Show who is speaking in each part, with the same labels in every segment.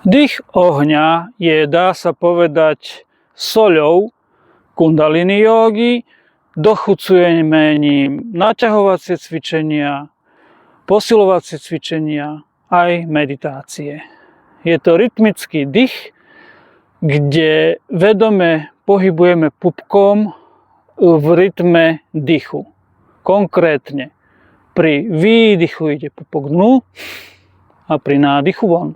Speaker 1: Dých ohňa je, dá sa povedať, soľou kundalini jógy. Dochucujeme ním naťahovacie cvičenia, posilovacie cvičenia, aj meditácie. Je to rytmický dých, kde vedome pohybujeme pupkom v rytme dýchu. Konkrétne pri výdychu ide pupok dnu a pri nádychu von.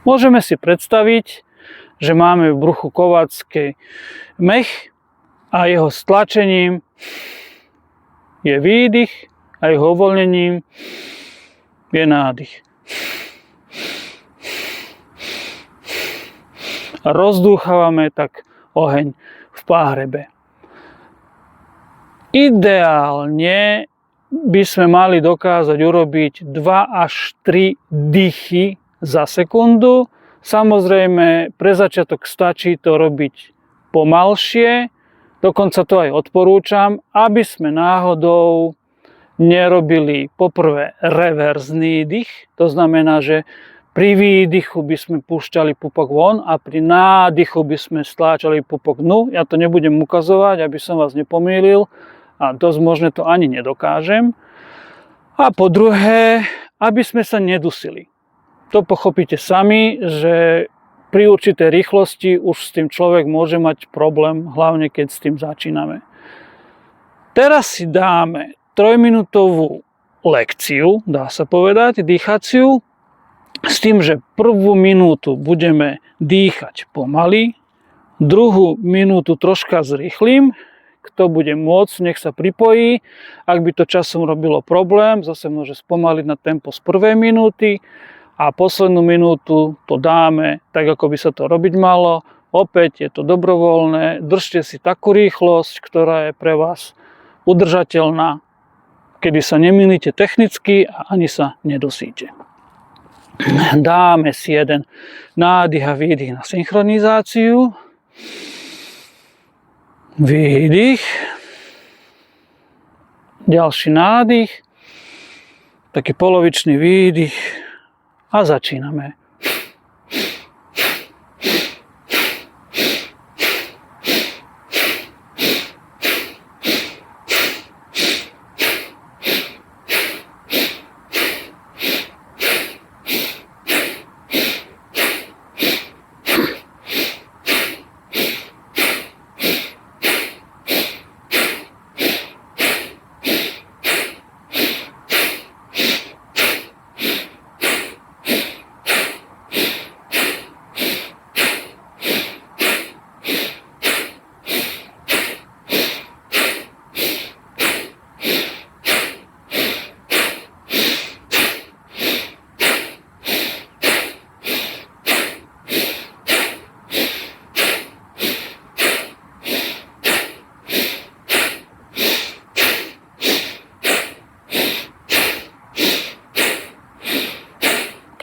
Speaker 1: Môžeme si predstaviť, že máme v bruchu kováckej mech a jeho stlačením je výdych a jeho uvoľnením je nádych. A rozdúchávame tak oheň v páhrebe. Ideálne by sme mali dokázať urobiť 2 až 3 dýchy za sekundu. Samozrejme, pre začiatok stačí to robiť pomalšie, dokonca to aj odporúčam, aby sme náhodou nerobili poprvé reverzný dých, to znamená, že pri výdychu by sme púšťali pupok von a pri nádychu by sme stláčali pupok dnu. Ja to nebudem ukazovať, aby som vás nepomýlil a dosť možné to ani nedokážem. A po druhé, aby sme sa nedusili. To pochopíte sami, že pri určitej rýchlosti už s tým človek môže mať problém, hlavne keď s tým začíname. Teraz si dáme 3-minútovú lekciu, dá sa povedať, dýchaciu, s tým, že prvú minútu budeme dýchať pomaly, druhú minútu troška zrýchlim. Kto bude môcť, nech sa pripojí. Ak by to časom robilo problém, zase môže spomaliť na tempo z prvej minúty. A poslednú minútu to dáme tak, ako by sa to robiť malo. Opäť je to dobrovoľné. Držte si takú rýchlosť, ktorá je pre vás udržateľná, kedy sa nemýlite technicky a ani sa nedusíte. Dáme si jeden nádych a výdych na synchronizáciu. Výdych. Ďalší nádych. Taký polovičný výdych. A začíname.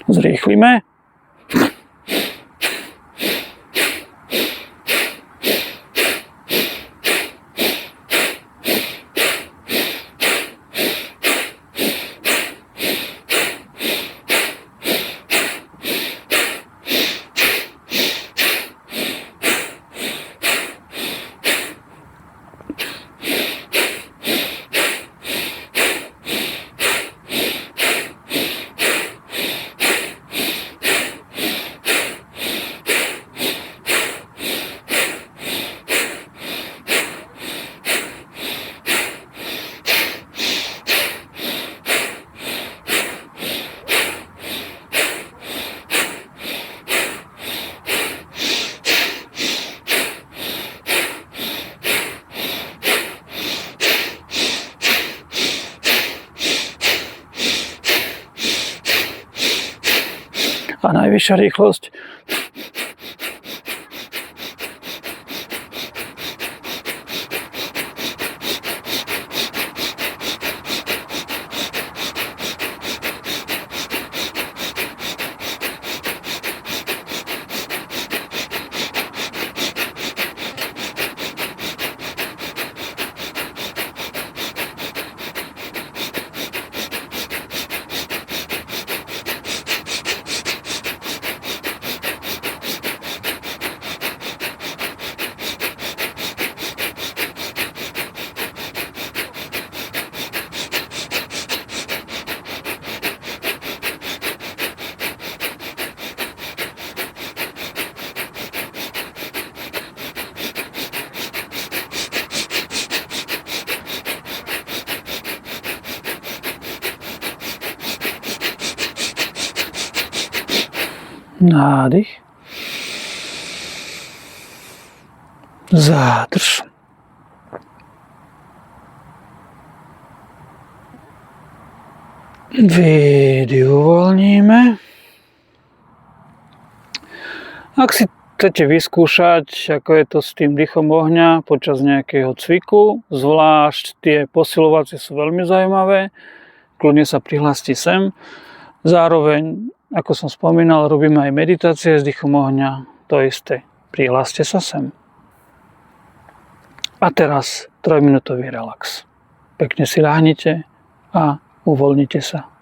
Speaker 1: Zrýchlime. A najvyššia rýchlosť. Nádych. Zádrž. Výdych uvoľníme. Ak si chcete vyskúšať, ako je to s tým dýchom ohňa počas nejakého cviku, zvlášť tie posilovacie sú veľmi zaujímavé, kľudne sa prihláste sem. Zároveň, ako som spomínal, robíme aj meditácie s dýchom ohňa, to isté. Prihláste sa sem. A teraz 3-minútový relax. Pekne si ľahnite a uvoľnite sa.